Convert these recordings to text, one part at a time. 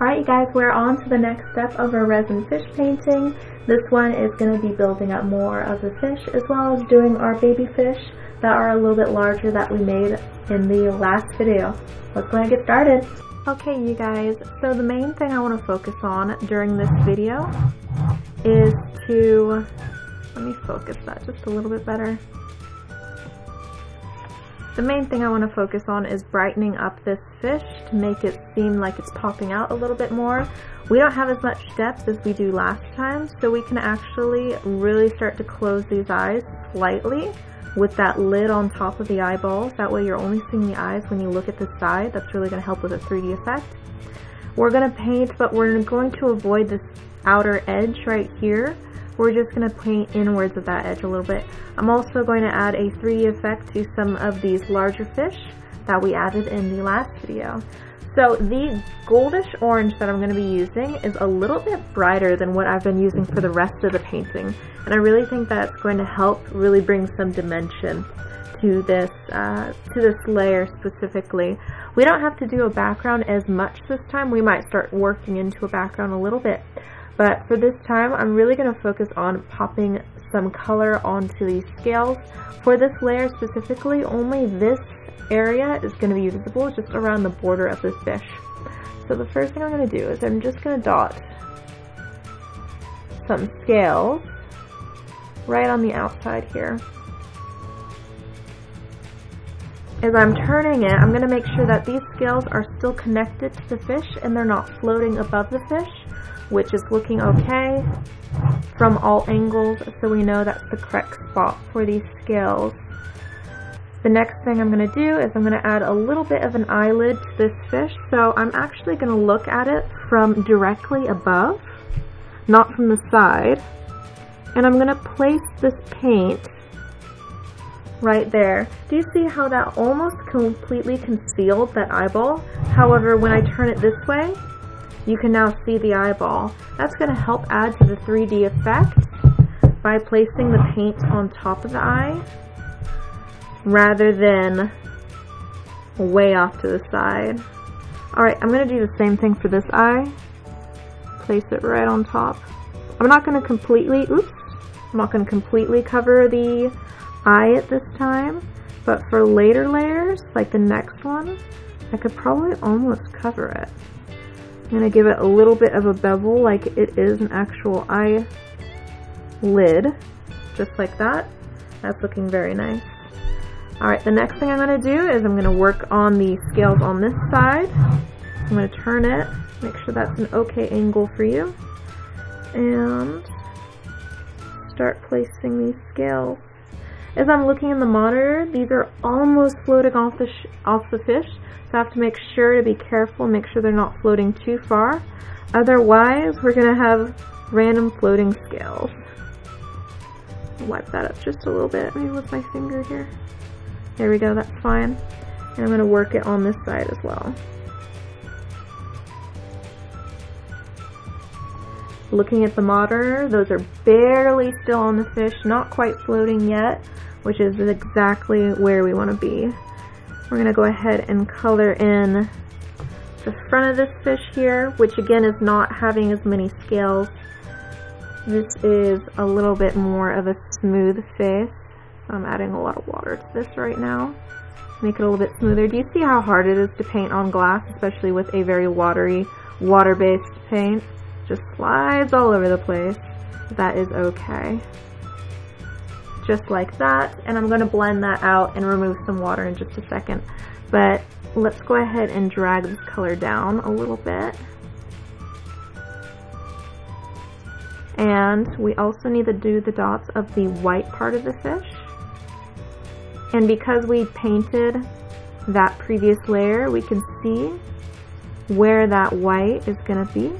Alright you guys, we're on to the next step of our resin fish painting. This one is going to be building up more of the fish as well as doing our baby fish that are a little bit larger that we made in the last video. Let's go ahead and get started. Okay you guys, so the main thing I want to focus on during this video is to, let me focus that just a little bit better. The main thing I want to focus on is brightening up this fish to make it seem like it's popping out a little bit more. We don't have as much depth as we do last time, so we can actually really start to close these eyes slightly with that lid on top of the eyeballs. That way you're only seeing the eyes when you look at the side. That's really going to help with a 3D effect. We're going to paint, but we're going to avoid this outer edge right here. We're just going to paint inwards of that edge a little bit. I'm also going to add a 3D effect to some of these larger fish that we added in the last video. So the goldish orange that I'm going to be using is a little bit brighter than what I've been using for the rest of the painting. And I really think that's going to help really bring some dimension to this layer specifically. We don't have to do a background as much this time. We might start working into a background a little bit. But for this time, I'm really going to focus on popping some color onto these scales. For this layer specifically, only this area is going to be visible, just around the border of this fish. So the first thing I'm going to do is I'm just going to dot some scales right on the outside here. As I'm turning it, I'm going to make sure that these scales are still connected to the fish and they're not floating above the fish, which is looking okay from all angles, so we know that's the correct spot for these scales. The next thing I'm going to do is I'm going to add a little bit of an eyelid to this fish, so I'm actually going to look at it from directly above, not from the side, and I'm going to place this paint right there. Do you see how that almost completely concealed that eyeball? However, when I turn it this way, you can now see the eyeball. That's going to help add to the 3D effect by placing the paint on top of the eye rather than way off to the side. Alright, I'm going to do the same thing for this eye. Place it right on top. I'm not going to completely cover the eye at this time, but for later layers, like the next one, I could probably almost cover it. I'm going to give it a little bit of a bevel like it is an actual eye lid, just like that. That's looking very nice. Alright, the next thing I'm going to do is I'm going to work on the scales on this side. I'm going to turn it, make sure that's an okay angle for you, and start placing these scales. As I'm looking in the monitor, these are almost floating off the fish, so I have to make sure to be careful, make sure they're not floating too far. Otherwise, we're going to have random floating scales. I'll wipe that up just a little bit, maybe with my finger here. There we go, that's fine. And I'm going to work it on this side as well. Looking at the monitor, those are barely still on the fish, not quite floating yet, which is exactly where we want to be. We're going to go ahead and color in the front of this fish here, which again is not having as many scales. This is a little bit more of a smooth face. I'm adding a lot of water to this right now. Make it a little bit smoother. Do you see how hard it is to paint on glass, especially with a very watery, water-based paint? Just slides all over the place. That is okay. Just like that, and I'm going to blend that out and remove some water in just a second. But let's go ahead and drag this color down a little bit. And we also need to do the dots of the white part of the fish. And because we painted that previous layer, we can see where that white is going to be.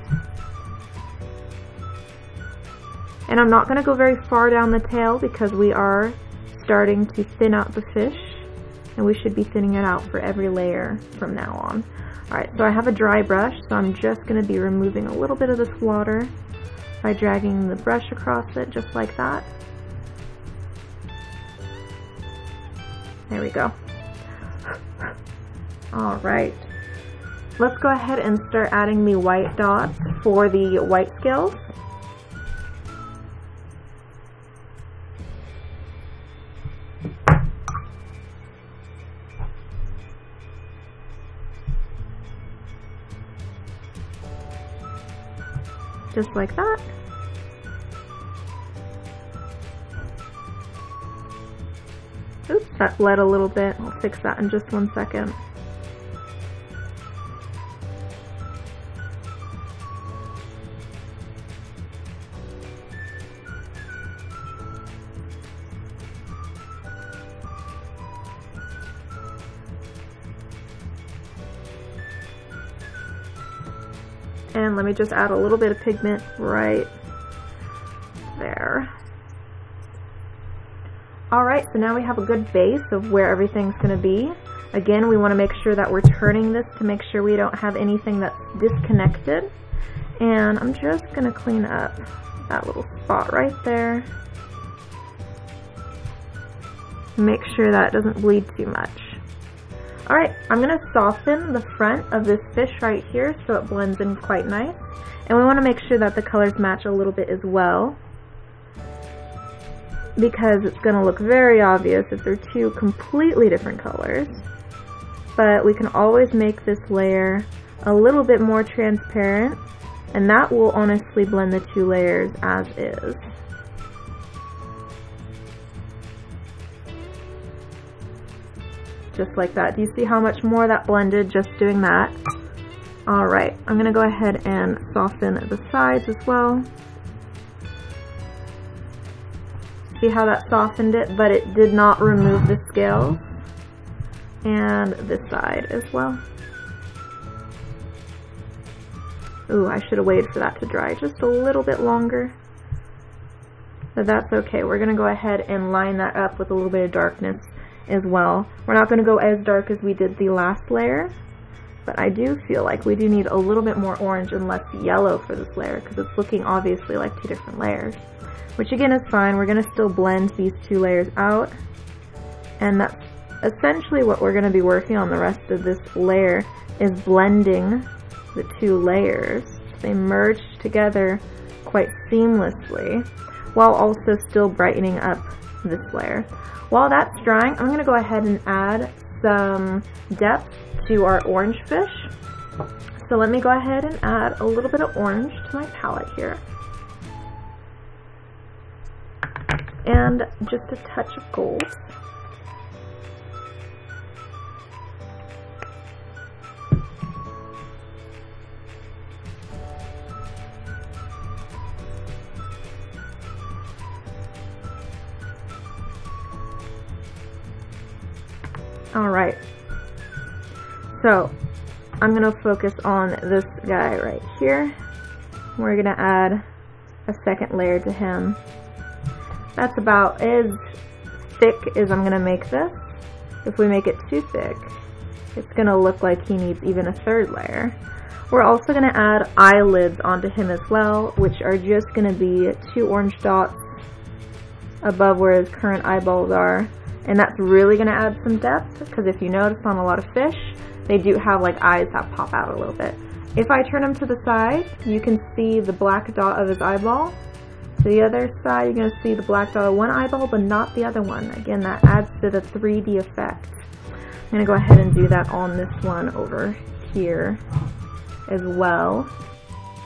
And I'm not going to go very far down the tail because we are starting to thin out the fish, and we should be thinning it out for every layer from now on. Alright, so I have a dry brush, so I'm just going to be removing a little bit of this water by dragging the brush across it just like that. There we go. Alright. let's go ahead and start adding the white dots for the white scales. Just like that. Oops, that bled a little bit. I'll fix that in just 1 second. And let me just add a little bit of pigment right there. Alright, so now we have a good base of where everything's going to be. Again, we want to make sure that we're turning this to make sure we don't have anything that's disconnected. And I'm just going to clean up that little spot right there. Make sure that it doesn't bleed too much. Alright, I'm going to soften the front of this fish right here so it blends in quite nice. And we want to make sure that the colors match a little bit as well, because it's going to look very obvious if they're two completely different colors. But we can always make this layer a little bit more transparent, and that will honestly blend the two layers as is. Just like that. Do you see how much more that blended just doing that? Alright, I'm going to go ahead and soften the sides as well. See how that softened it, but it did not remove the scales. And this side as well. Ooh, I should have waited for that to dry just a little bit longer. But that's okay. We're going to go ahead and line that up with a little bit of darkness as well. We're not going to go as dark as we did the last layer, but I do feel like we do need a little bit more orange and less yellow for this layer, because it's looking obviously like two different layers, which again is fine. We're going to still blend these two layers out, and that's essentially what we're going to be working on the rest of this layer, is blending the two layers. They merge together quite seamlessly while also still brightening up this layer. While that's drying, I'm going to go ahead and add some depth to our orange fish. So let me go ahead and add a little bit of orange to my palette here. And just a touch of gold. Alright, so I'm going to focus on this guy right here. We're going to add a second layer to him. That's about as thick as I'm going to make this. If we make it too thick, it's going to look like he needs even a third layer. We're also going to add eyelids onto him as well, which are just going to be 2 orange dots above where his current eyeballs are. And that's really going to add some depth, because if you notice on a lot of fish, they do have like eyes that pop out a little bit. If I turn him to the side, you can see the black dot of his eyeball. To the other side, you're going to see the black dot of one eyeball, but not the other one. Again, that adds to the 3D effect. I'm going to go ahead and do that on this one over here as well.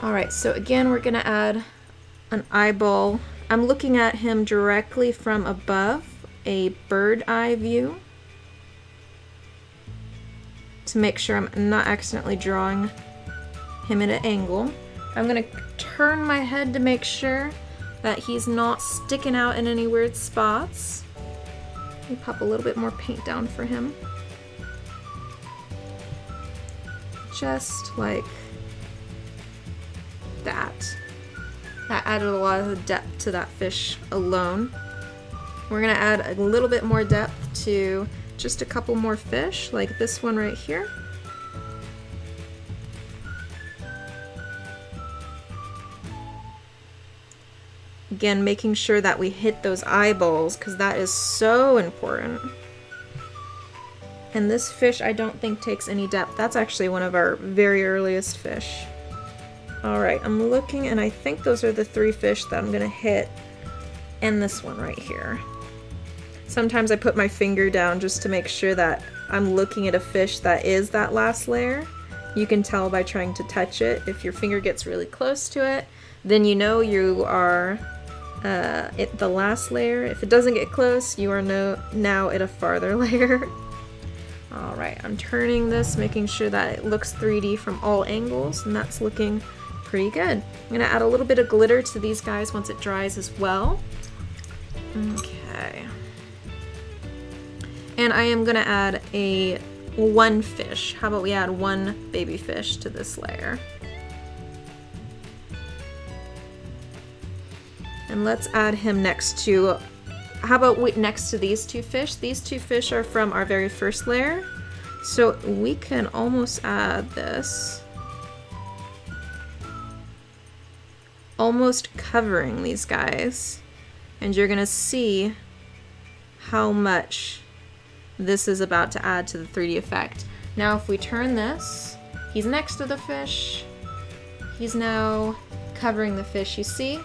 Alright, so again, we're going to add an eyeball. I'm looking at him directly from above, a bird eye view, to make sure I'm not accidentally drawing him at an angle. I'm going to turn my head to make sure that he's not sticking out in any weird spots. Let me pop a little bit more paint down for him. Just like that. That added a lot of depth to that fish alone. We're going to add a little bit more depth to just a couple more fish, like this one right here. Again, making sure that we hit those eyeballs, because that is so important. And this fish I don't think takes any depth. That's actually one of our very earliest fish. Alright, I'm looking and I think those are the 3 fish that I'm gonna hit. And this one right here. Sometimes I put my finger down just to make sure that I'm looking at a fish that is that last layer. You can tell by trying to touch it. If your finger gets really close to it, then you know you are at the last layer. If it doesn't get close, you are now at a farther layer. Alright, I'm turning this, making sure that it looks 3D from all angles, and that's looking pretty good. I'm going to add a little bit of glitter to these guys once it dries as well. Okay. And I am going to add one fish. How about we add 1 baby fish to this layer? And let's add him next to, how about next to these 2 fish? These 2 fish are from our very first layer. So we can almost add this, almost covering these guys. And you're gonna see how much this is about to add to the 3D effect. Now if we turn this, he's next to the fish. He's now covering the fish, you see?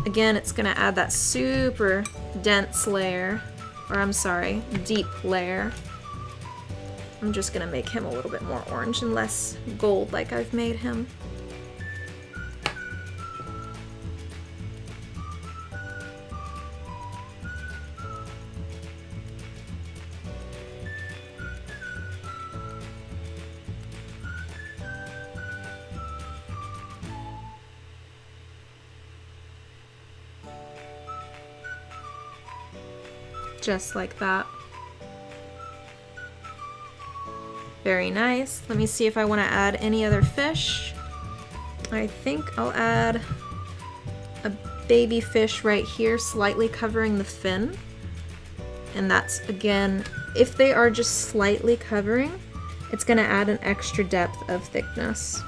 Again, it's gonna add that super dense layer, or I'm sorry, deep layer. I'm just gonna make him a little bit more orange and less gold like I've made him. Just like that. Very nice. Let me see if I want to add any other fish. I think I'll add a baby fish right here, slightly covering the fin. And that's, again, if they are just slightly covering, it's going to add an extra depth of thickness.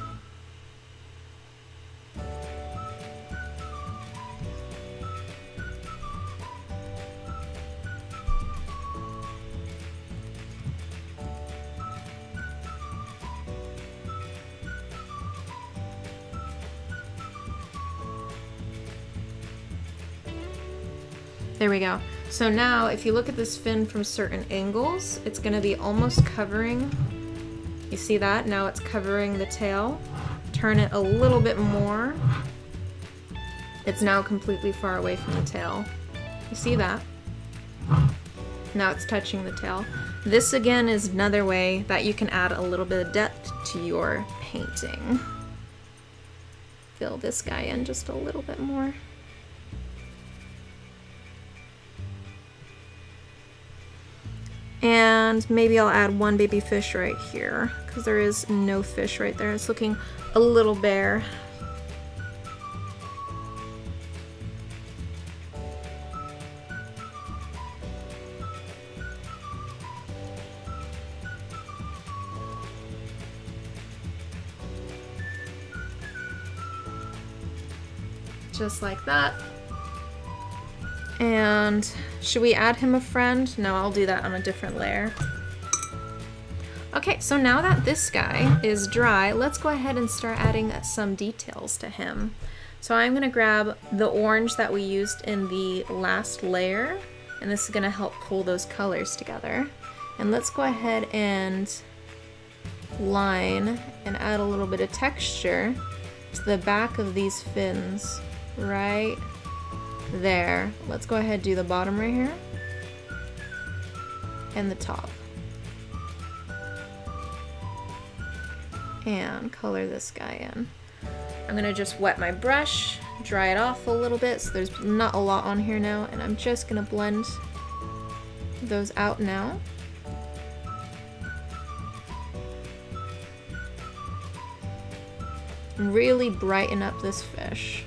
There we go. So now if you look at this fin from certain angles, it's going to be almost covering, you see that? Now it's covering the tail. Turn it a little bit more. It's now completely far away from the tail. You see that? Now it's touching the tail. This again is another way that you can add a little bit of depth to your painting. Fill this guy in just a little bit more. And maybe I'll add 1 baby fish right here, because there is no fish right there. It's looking a little bare. Just like that. And should we add him a friend? No, I'll do that on a different layer. Okay, so now that this guy is dry, let's go ahead and start adding some details to him. So I'm gonna grab the orange that we used in the last layer, and this is gonna help pull those colors together. And let's go ahead and line and add a little bit of texture to the back of these fins, right there. Let's go ahead and do the bottom right here and the top, and color this guy in. I'm gonna just wet my brush, dry it off a little bit so there's not a lot on here now, and I'm just gonna blend those out now. And really brighten up this fish.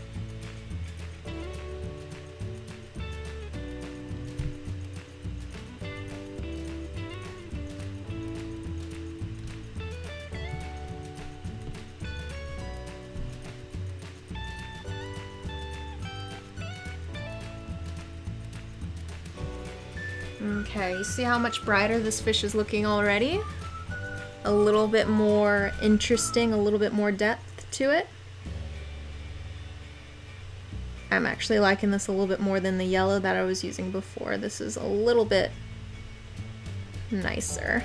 Okay, you see how much brighter this fish is looking already? A little bit more interesting, a little bit more depth to it. I'm actually liking this a little bit more than the yellow that I was using before. This is a little bit nicer.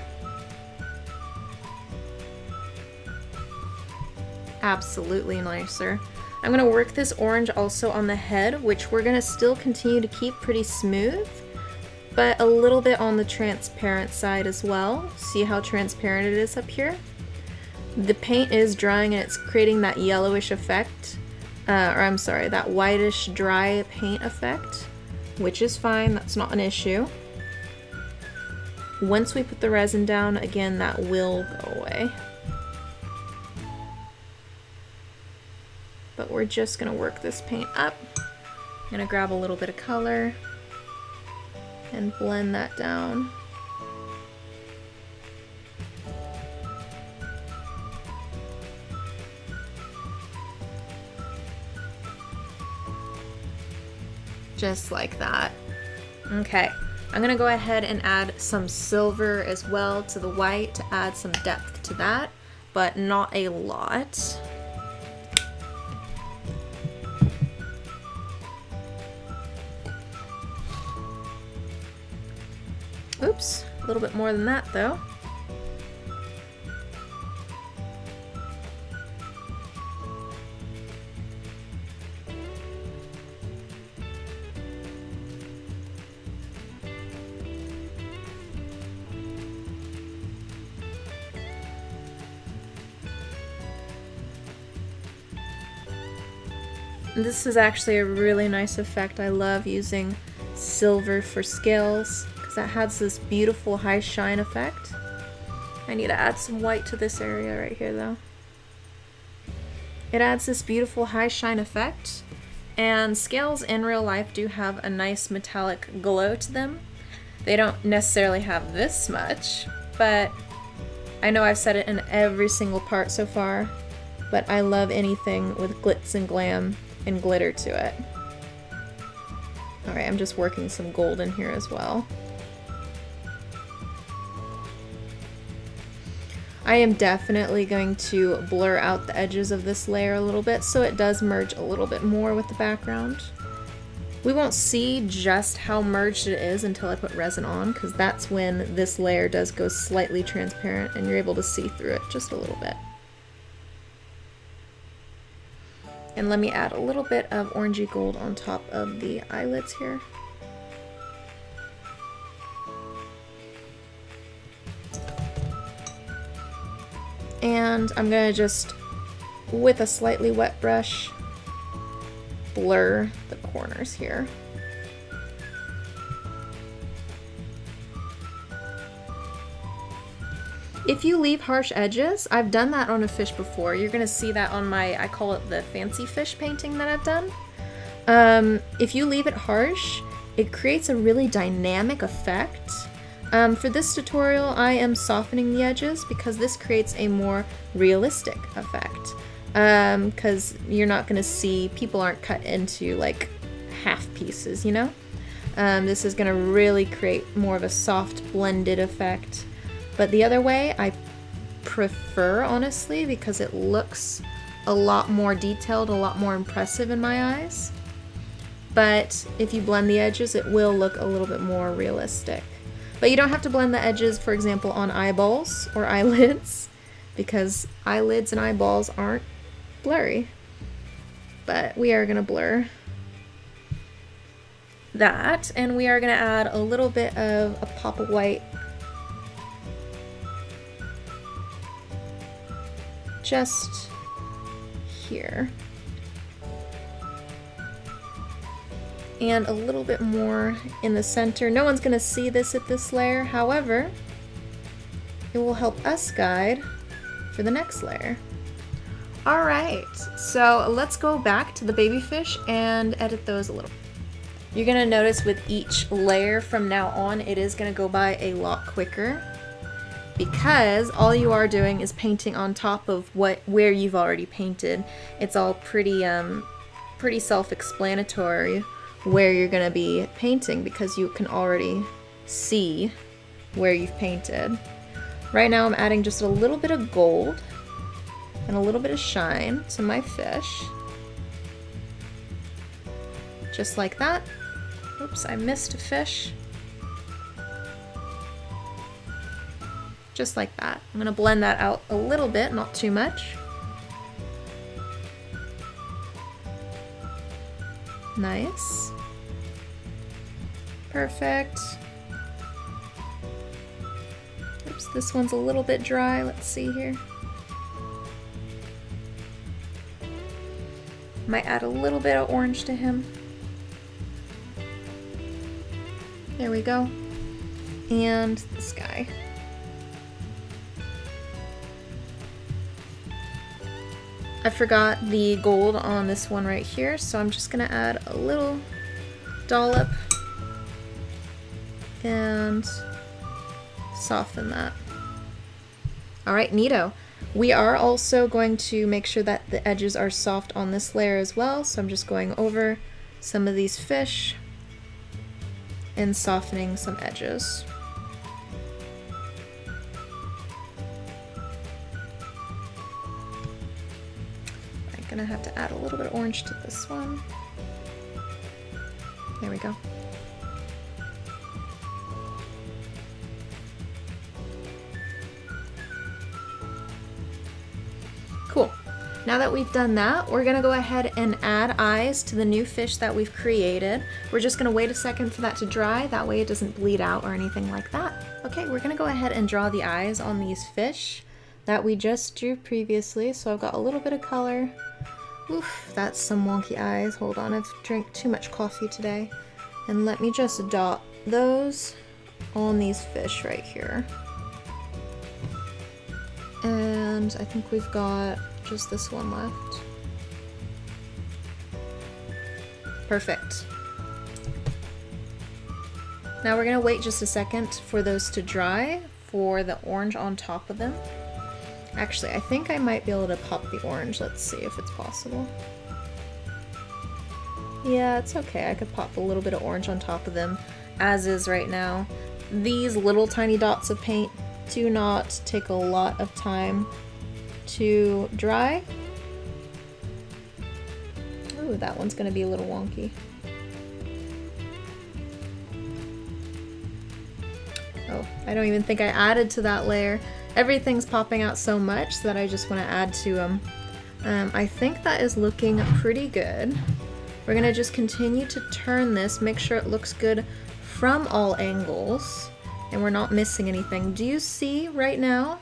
Absolutely nicer. I'm going to work this orange also on the head, which we're going to still continue to keep pretty smooth, but a little bit on the transparent side as well. See how transparent it is up here? The paint is drying and it's creating that yellowish effect. Or I'm sorry, that whitish dry paint effect, which is fine, that's not an issue. Once we put the resin down, again, that will go away. But we're just gonna work this paint up. I'm gonna grab a little bit of color and blend that down. Just like that. Okay, I'm gonna go ahead and add some silver as well to the white to add some depth to that, but not a lot. Oops, a little bit more than that though. This is actually a really nice effect. I love using silver for scales because that has this beautiful high shine effect. I need to add some white to this area right here though. It adds this beautiful high shine effect, and scales in real life do have a nice metallic glow to them. They don't necessarily have this much, but I know I've said it in every single part so far, but I love anything with glitz and glam and glitter to it. Alright, I'm just working some gold in here as well. I am definitely going to blur out the edges of this layer a little bit so it does merge a little bit more with the background. We won't see just how merged it is until I put resin on, because that's when this layer does go slightly transparent and you're able to see through it just a little bit. And let me add a little bit of orangey gold on top of the eyelids here. And I'm gonna just, with a slightly wet brush, blur the corners here. If you leave harsh edges, I've done that on a fish before. You're gonna see that on my, I call it the fancy fish painting that I've done. If you leave it harsh, it creates a really dynamic effect. For this tutorial, I am softening the edges because this creates a more realistic effect. Because you're not gonna see, people aren't cut into like half pieces, you know? This is gonna really create more of a soft blended effect. But the other way I prefer, honestly, because it looks a lot more detailed, a lot more impressive in my eyes. But if you blend the edges, it will look a little bit more realistic. But you don't have to blend the edges, for example, on eyeballs or eyelids, because eyelids and eyeballs aren't blurry. But we are gonna blur that, and we are gonna add a little bit of a pop of white just here. And a little bit more in the center. No one's gonna see this at this layer, however, it will help us guide for the next layer. Alright, so let's go back to the baby fish and edit those a little. You're gonna notice with each layer from now on, it is gonna go by a lot quicker, because all you are doing is painting on top of where you've already painted. It's all pretty self-explanatory where you're gonna be painting, because you can already see where you've painted. Right now I'm adding just a little bit of gold and a little bit of shine to my fish. Just like that. Oops, I missed a fish. Just like that. I'm gonna blend that out a little bit, not too much. Nice. Perfect. Oops, this one's a little bit dry. Let's see here. Might add a little bit of orange to him. There we go. And this guy. I forgot the gold on this one right here, so I'm just gonna add a little dollop and soften that. Alright, neato. We are also going to make sure that the edges are soft on this layer as well, so I'm just going over some of these fish and softening some edges. I'm gonna have to add a little bit of orange to this one. There we go. Cool. Now that we've done that, we're gonna go ahead and add eyes to the new fish that we've created. We're just gonna wait a second for that to dry, that way it doesn't bleed out or anything like that. Okay, we're gonna go ahead and draw the eyes on these fish that we just drew previously. So I've got a little bit of color. Oof, that's some wonky eyes. Hold on, I've drank too much coffee today. And let me just dot those on these fish right here. And I think we've got just this one left. Perfect. Now we're gonna wait just a second for those to dry for the orange on top of them. Actually, I think I might be able to pop the orange. Let's see if it's possible. Yeah, it's okay. I could pop a little bit of orange on top of them as is right now. These little tiny dots of paint do not take a lot of time to dry. Ooh, that one's gonna be a little wonky. Oh, I don't even think I added to that layer. Everything's popping out so much that I just want to add to them. I think that is looking pretty good. We're gonna just continue to turn this, make sure it looks good from all angles, and we're not missing anything. Do you see right now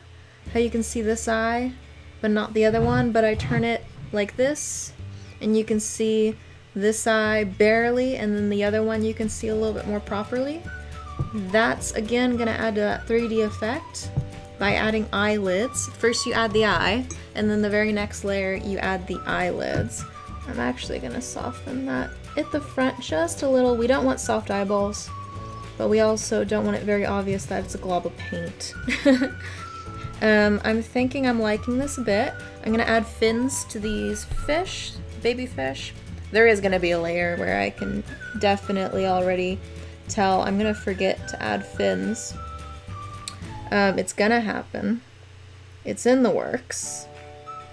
how you can see this eye, but not the other one? But I turn it like this, and you can see this eye barely, and then the other one you can see a little bit more properly. That's again gonna add to that 3D effect by adding eyelids. First you add the eye, and then the very next layer you add the eyelids. I'm actually gonna soften that at the front just a little. We don't want soft eyeballs, but we also don't want it very obvious that it's a glob of paint. I'm thinking I'm liking this a bit. I'm gonna add fins to these fish, baby fish. There is gonna be a layer where I can definitely already tell I'm gonna forget to add fins. It's gonna happen. It's in the works.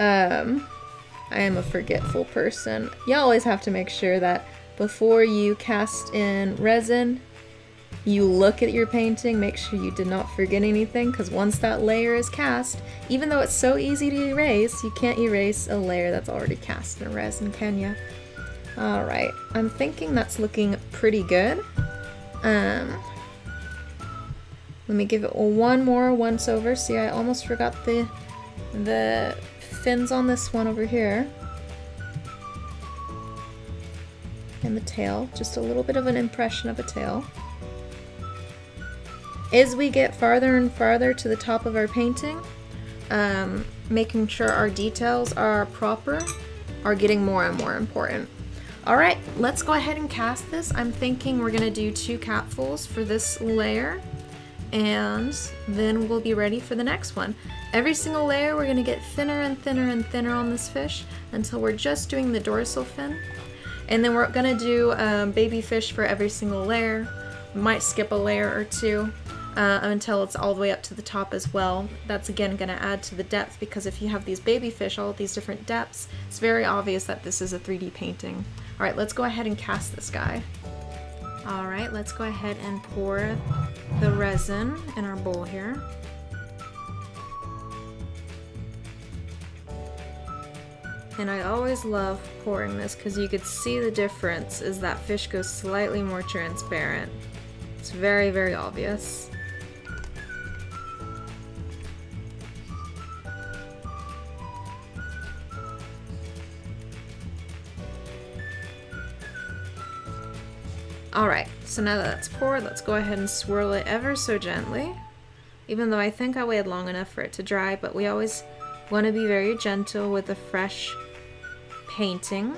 I am a forgetful person. You always have to make sure that before you cast in resin, you look at your painting, make sure you did not forget anything, because once that layer is cast, even though it's so easy to erase, you can't erase a layer that's already cast in resin, can ya? Alright, I'm thinking that's looking pretty good. Let me give it one more once over. See, I almost forgot the fins on this one over here. And the tail, just a little bit of an impression of a tail. As we get farther and farther to the top of our painting, making sure our details are proper are getting more and more important. Alright, let's go ahead and cast this. I'm thinking we're gonna do 2 capfuls for this layer, and then we'll be ready for the next one. Every single layer we're gonna get thinner and thinner and thinner on this fish until we're just doing the dorsal fin. And then we're gonna do baby fish for every single layer. Might skip a layer or two until it's all the way up to the top as well. That's again going to add to the depth, because if you have these baby fish all at these different depths, it's very obvious that this is a 3D painting. Alright, let's go ahead and cast this guy. Alright, let's go ahead and pour the resin in our bowl here. And I always love pouring this because you could see the difference as that fish goes slightly more transparent. It's very, very obvious. Alright, so now that that's poured, let's go ahead and swirl it ever so gently. Even though I think I waited long enough for it to dry, but we always want to be very gentle with a fresh painting.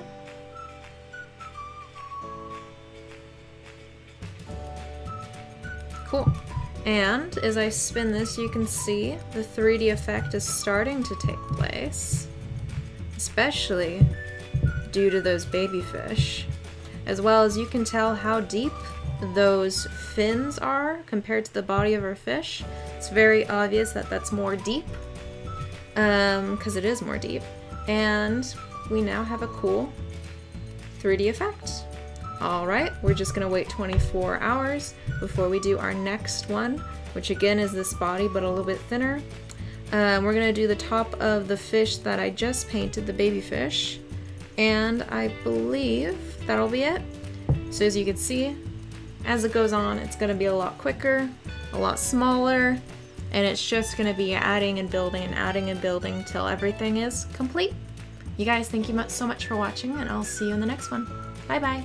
Cool. And as I spin this, you can see the 3D effect is starting to take place, especially due to those baby fish. As well as you can tell how deep those fins are compared to the body of our fish. It's very obvious that that's more deep, because it is more deep. And we now have a cool 3D effect. Alright, we're just going to wait 24 hours before we do our next one, which again is this body but a little bit thinner. We're going to do the top of the fish that I just painted, the baby fish. And I believe that'll be it. So as you can see, as it goes on, it's going to be a lot quicker, a lot smaller, and it's just going to be adding and building till everything is complete. You guys, thank you so much for watching, and I'll see you in the next one. Bye bye!